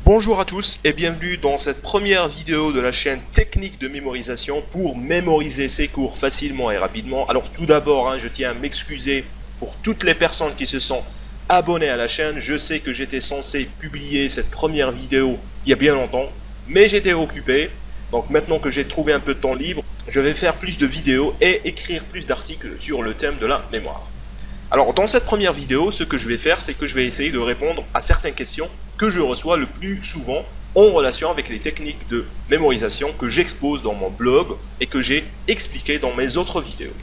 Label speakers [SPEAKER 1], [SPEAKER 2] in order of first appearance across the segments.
[SPEAKER 1] Bonjour à tous et bienvenue dans cette première vidéo de la chaîne Technique de mémorisation pour mémoriser ses cours facilement et rapidement. Alors tout d'abord, je tiens à m'excuser pour toutes les personnes qui se sont abonnées à la chaîne. Je sais que j'étais censé publier cette première vidéo il y a bien longtemps, mais j'étais occupé. Donc maintenant que j'ai trouvé un peu de temps libre, je vais faire plus de vidéos et écrire plus d'articles sur le thème de la mémoire. Alors dans cette première vidéo, ce que je vais faire, c'est que je vais essayer de répondre à certaines questions que je reçois le plus souvent en relation avec les techniques de mémorisation que j'expose dans mon blog et que j'ai expliqué dans mes autres vidéos.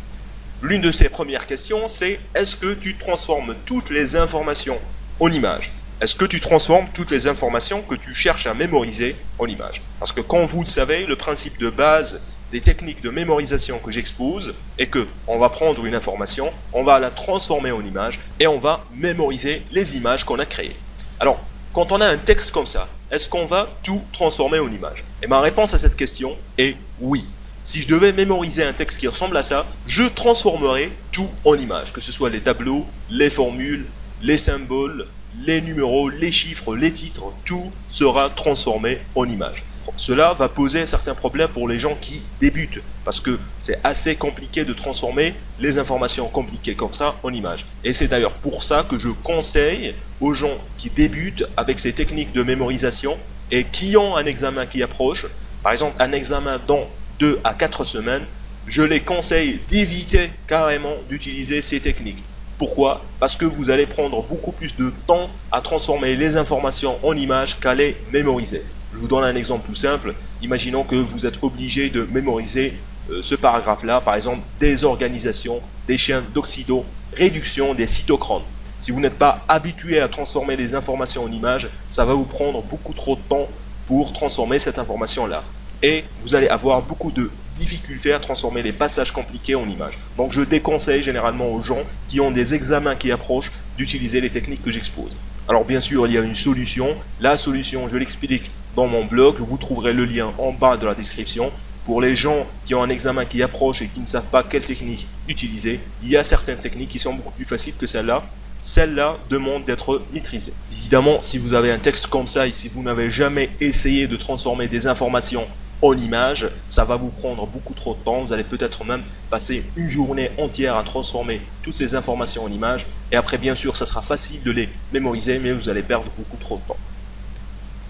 [SPEAKER 1] L'une de ces premières questions, c'est est-ce que tu transformes toutes les informations en images? Est-ce que tu transformes toutes les informations que tu cherches à mémoriser en images? Parce que comme vous le savez, le principe de base des techniques de mémorisation que j'expose est que on va prendre une information, on va la transformer en image et on va mémoriser les images qu'on a créées. Alors, quand on a un texte comme ça, est-ce qu'on va tout transformer en image? Et ma réponse à cette question est oui. Si je devais mémoriser un texte qui ressemble à ça, je transformerais tout en image, que ce soit les tableaux, les formules, les symboles, les numéros, les chiffres, les titres, tout sera transformé en image. Cela va poser certains problèmes pour les gens qui débutent, parce que c'est assez compliqué de transformer les informations compliquées comme ça en images. Et c'est d'ailleurs pour ça que je conseille aux gens qui débutent avec ces techniques de mémorisation et qui ont un examen qui approche, par exemple un examen dans 2 à 4 semaines, je les conseille d'éviter carrément d'utiliser ces techniques. Pourquoi? Parce que vous allez prendre beaucoup plus de temps à transformer les informations en images qu'à les mémoriser. Je vous donne un exemple tout simple. Imaginons que vous êtes obligé de mémoriser ce paragraphe-là, par exemple, désorganisation des chaînes d'oxydoréduction des cytochromes. Si vous n'êtes pas habitué à transformer les informations en images, ça va vous prendre beaucoup trop de temps pour transformer cette information-là. Et vous allez avoir beaucoup de difficultés à transformer les passages compliqués en images. Donc je déconseille généralement aux gens qui ont des examens qui approchent d'utiliser les techniques que j'expose. Alors bien sûr, il y a une solution. La solution, je l'explique dans mon blog. Vous trouverez le lien en bas de la description. Pour les gens qui ont un examen qui approche et qui ne savent pas quelle technique utiliser, il y a certaines techniques qui sont beaucoup plus faciles que celle-là. Celle-là demande d'être maîtrisée. Évidemment, si vous avez un texte comme ça et si vous n'avez jamais essayé de transformer des informations en images, ça va vous prendre beaucoup trop de temps. Vous allez peut-être même passer une journée entière à transformer toutes ces informations en images. Et après, bien sûr, ça sera facile de les mémoriser, mais vous allez perdre beaucoup trop de temps.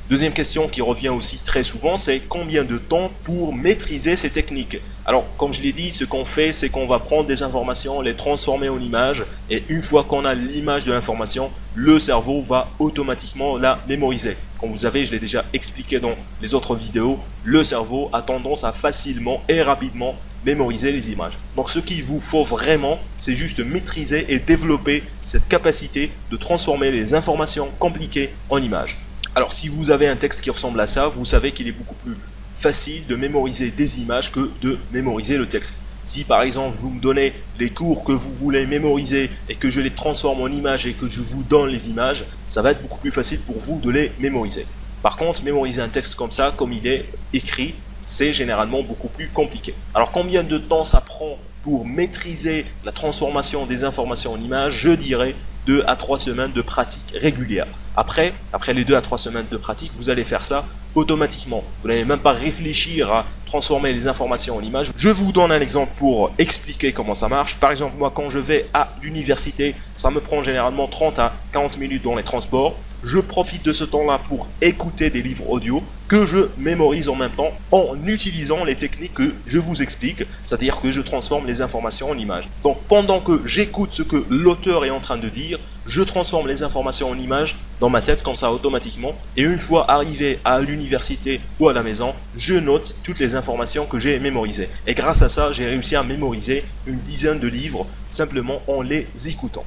[SPEAKER 1] Deuxième question qui revient aussi très souvent, c'est combien de temps pour maîtriser ces techniques? Alors, comme je l'ai dit, ce qu'on fait, c'est qu'on va prendre des informations, les transformer en images, et une fois qu'on a l'image de l'information, le cerveau va automatiquement la mémoriser. Comme vous savez, je l'ai déjà expliqué dans les autres vidéos, le cerveau a tendance à facilement et rapidement mémoriser les images. Donc ce qu'il vous faut vraiment, c'est juste maîtriser et développer cette capacité de transformer les informations compliquées en images. Alors si vous avez un texte qui ressemble à ça, vous savez qu'il est beaucoup plus facile de mémoriser des images que de mémoriser le texte. Si par exemple vous me donnez les cours que vous voulez mémoriser et que je les transforme en images et que je vous donne les images, ça va être beaucoup plus facile pour vous de les mémoriser. Par contre, mémoriser un texte comme ça, comme il est écrit, c'est généralement beaucoup plus compliqué. Alors combien de temps ça prend pour maîtriser la transformation des informations en images? Je dirais 2 à 3 semaines de pratique régulière. Après les 2 à 3 semaines de pratique, vous allez faire ça automatiquement. Vous n'allez même pas réfléchir à transformer les informations en images. Je vous donne un exemple pour expliquer comment ça marche. Par exemple, moi, quand je vais à l'université, ça me prend généralement 30 à 40 minutes dans les transports. Je profite de ce temps-là pour écouter des livres audio que je mémorise en même temps en utilisant les techniques que je vous explique, c'est-à-dire que je transforme les informations en images. Donc pendant que j'écoute ce que l'auteur est en train de dire, je transforme les informations en images dans ma tête comme ça automatiquement, et une fois arrivé à l'université ou à la maison, je note toutes les informations que j'ai mémorisées. Et grâce à ça, j'ai réussi à mémoriser une dizaine de livres simplement en les écoutant.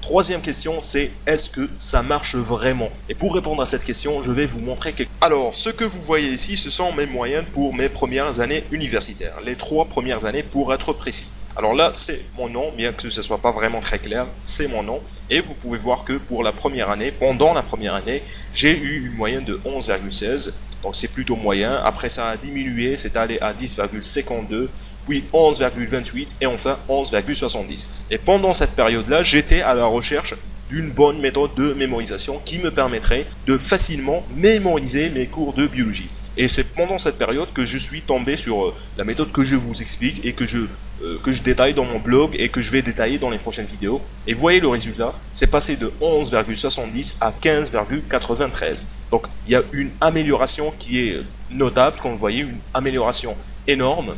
[SPEAKER 1] Troisième question, c'est est-ce que ça marche vraiment? Et pour répondre à cette question, je vais vous montrer quelque chose. Alors, ce que vous voyez ici, ce sont mes moyennes pour mes premières années universitaires. Les 3 premières années pour être précis. Alors là, c'est mon nom, bien que ce ne soit pas vraiment très clair, c'est mon nom. Et vous pouvez voir que pour la première année, pendant la première année, j'ai eu une moyenne de 11,16. Donc c'est plutôt moyen. Après ça a diminué, c'est allé à 10,52. Puis 11,28 et enfin 11,70. Et pendant cette période-là, j'étais à la recherche d'une bonne méthode de mémorisation qui me permettrait de facilement mémoriser mes cours de biologie. Et c'est pendant cette période que je suis tombé sur la méthode que je vous explique et que je détaille dans mon blog et que je vais détailler dans les prochaines vidéos. Et voyez le résultat, c'est passé de 11,70 à 15,93. Donc il y a une amélioration qui est notable, comme vous voyez, une amélioration énorme,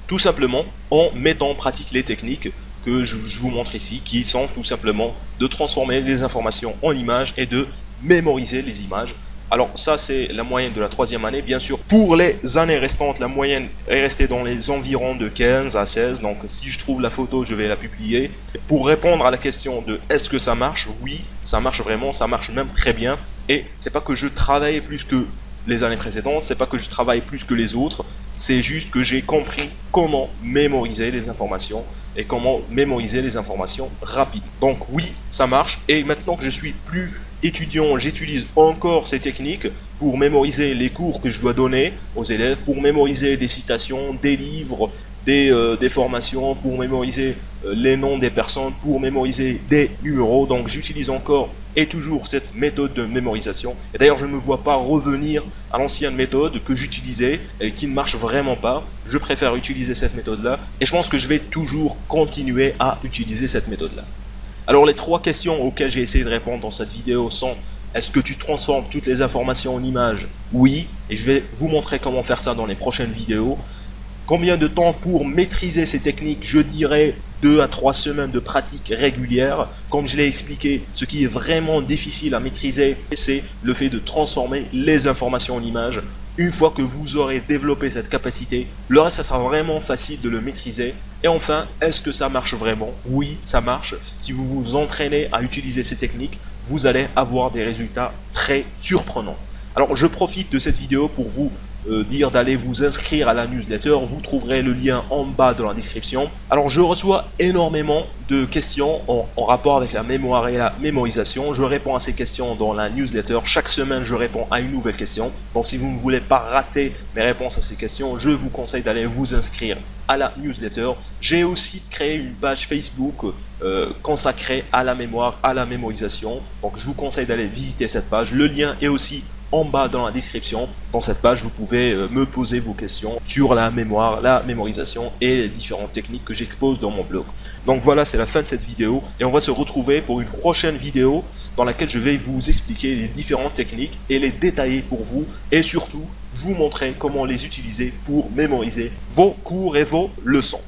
[SPEAKER 1] tout simplement en mettant en pratique les techniques que je vous montre ici, qui sont tout simplement de transformer les informations en images et de mémoriser les images. Alors ça c'est la moyenne de la 3e année, bien sûr. Pour les années restantes, la moyenne est restée dans les environs de 15 à 16. Donc si je trouve la photo, je vais la publier. Pour répondre à la question de est-ce que ça marche? Oui, ça marche vraiment, ça marche même très bien. Et c'est pas que je travaille plus que les années précédentes, c'est pas que je travaille plus que les autres, c'est juste que j'ai compris comment mémoriser les informations et comment mémoriser les informations rapides. Donc oui, ça marche. Et maintenant que je suis plus étudiant, j'utilise encore ces techniques pour mémoriser les cours que je dois donner aux élèves, pour mémoriser des citations, des livres, des formations, pour mémoriser les noms des personnes, pour mémoriser des numéros. Donc j'utilise encore et toujours cette méthode de mémorisation. Et d'ailleurs, je ne me vois pas revenir à l'ancienne méthode que j'utilisais et qui ne marche vraiment pas. Je préfère utiliser cette méthode-là et je pense que je vais toujours continuer à utiliser cette méthode-là. Alors les 3 questions auxquelles j'ai essayé de répondre dans cette vidéo sont: est-ce que tu transformes toutes les informations en images? Oui, et je vais vous montrer comment faire ça dans les prochaines vidéos. Combien de temps pour maîtriser ces techniques? Je dirais 2 à 3 semaines de pratique régulière. Comme je l'ai expliqué, ce qui est vraiment difficile à maîtriser, c'est le fait de transformer les informations en images. Une fois que vous aurez développé cette capacité, le reste, ça sera vraiment facile de le maîtriser. Et enfin, est-ce que ça marche vraiment? Oui, ça marche. Si vous vous entraînez à utiliser ces techniques, vous allez avoir des résultats très surprenants. Alors, je profite de cette vidéo pour vous dire d'aller vous inscrire à la newsletter. Vous trouverez le lien en bas de la description. Alors je reçois énormément de questions en rapport avec la mémoire et la mémorisation. Je réponds à ces questions dans la newsletter. Chaque semaine je réponds à une nouvelle question. Donc si vous ne voulez pas rater mes réponses à ces questions, je vous conseille d'aller vous inscrire à la newsletter. J'ai aussi créé une page Facebook consacrée à la mémoire, à la mémorisation. Donc je vous conseille d'aller visiter cette page. Le lien est aussi en bas dans la description. Dans cette page, vous pouvez me poser vos questions sur la mémoire, la mémorisation et les différentes techniques que j'expose dans mon blog. Donc voilà, c'est la fin de cette vidéo et on va se retrouver pour une prochaine vidéo dans laquelle je vais vous expliquer les différentes techniques et les détailler pour vous et surtout vous montrer comment les utiliser pour mémoriser vos cours et vos leçons.